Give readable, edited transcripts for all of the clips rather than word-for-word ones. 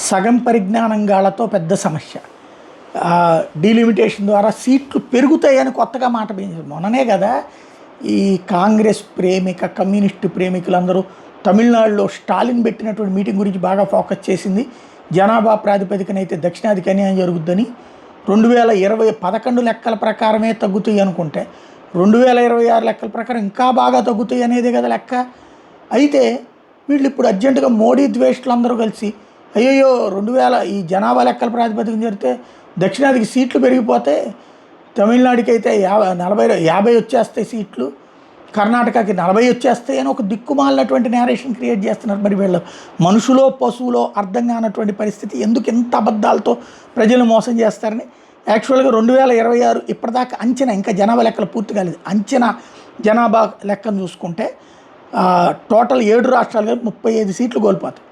సగం పరిజ్ఞానం గాళ్ళతో పెద్ద సమస్య. డీలిమిటేషన్ ద్వారా సీట్లు పెరుగుతాయని కొత్తగా మాట మొన్ననే కదా ఈ కాంగ్రెస్ ప్రేమిక కమ్యూనిస్టు ప్రేమికులందరూ తమిళనాడులో స్టాలిన్ పెట్టినటువంటి మీటింగ్ గురించి బాగా ఫోకస్ చేసింది. జనాభా ప్రాతిపదికన అయితే దక్షిణాదికి అన్యాయం జరుగుద్దని 2011 లెక్కల ప్రకారమే తగ్గుతాయి అనుకుంటే 2026 లెక్కల ప్రకారం ఇంకా బాగా తగ్గుతాయి అనేదే కదా లెక్క. అయితే వీళ్ళు ఇప్పుడు అర్జెంటుగా మోడీ ద్వేషులు అందరూ కలిసి అయ్యయ్యో 2000 ఈ జనాభా లెక్కల ప్రాతిపదికన జరిగితే దక్షిణాదికి సీట్లు పెరిగిపోతే తమిళనాడుకి అయితే 50 వచ్చేస్తాయి సీట్లు, కర్ణాటకకి 40 వచ్చేస్తాయి అని ఒక దిక్కుమాలినటువంటి నేరేషన్ క్రియేట్ చేస్తున్నారు. మరి వీళ్ళు మనుషులో పశువులో అర్థం కానటువంటి పరిస్థితి. ఎందుకు ఇంత అబద్ధాలతో ప్రజలు మోసం చేస్తారని యాక్చువల్గా 2026 ఇప్పటిదాకా అంచనా, ఇంకా జనాభా లెక్కలు పూర్తి కాలేదు, అంచనా జనాభా లెక్కను చూసుకుంటే టోటల్ 7 రాష్ట్రాలుగా 35 సీట్లు కోల్పోతాయి.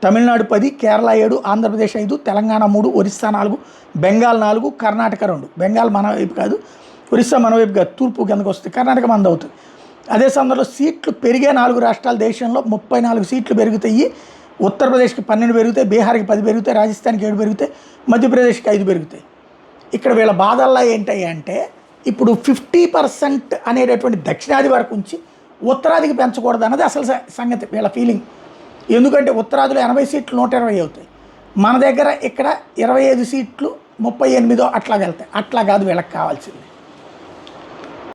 తమిళనాడు 10, కేరళ 7, ఆంధ్రప్రదేశ్ 5, తెలంగాణ 3, ఒరిస్సా 4, బెంగాల్ 4, కర్ణాటక 2. బెంగాల్ మన వైపు కాదు, ఒరిస్సా మన వైపు కాదు, తూర్పు కిందకు వస్తుంది, కర్ణాటక మంది అవుతుంది. అదే సందర్భంలో సీట్లు పెరిగే 4 రాష్ట్రాలు దేశంలో 34 సీట్లు పెరుగుతాయి. ఉత్తరప్రదేశ్కి 12 పెరుగుతాయి, బీహార్కి 10 పెరుగుతాయి, రాజస్థాన్కి 7 పెరుగుతాయి, మధ్యప్రదేశ్కి 5 పెరుగుతాయి. ఇక్కడ వీళ్ళ బాధల్లో ఏంటాయి అంటే ఇప్పుడు 50% అనేటటువంటి దక్షిణాది వరకు ఉంచి ఉత్తరాదికి పెంచకూడదు అన్నది అసలు సంగతి వీళ్ళ ఫీలింగ్. ఎందుకంటే ఉత్తరాదిలో 80 సీట్లు 120 అవుతాయి, మన దగ్గర ఇక్కడ 25 సీట్లు 38 అట్లా వెళ్తాయి. అట్లా కాదు వీళ్ళకి కావాల్సింది.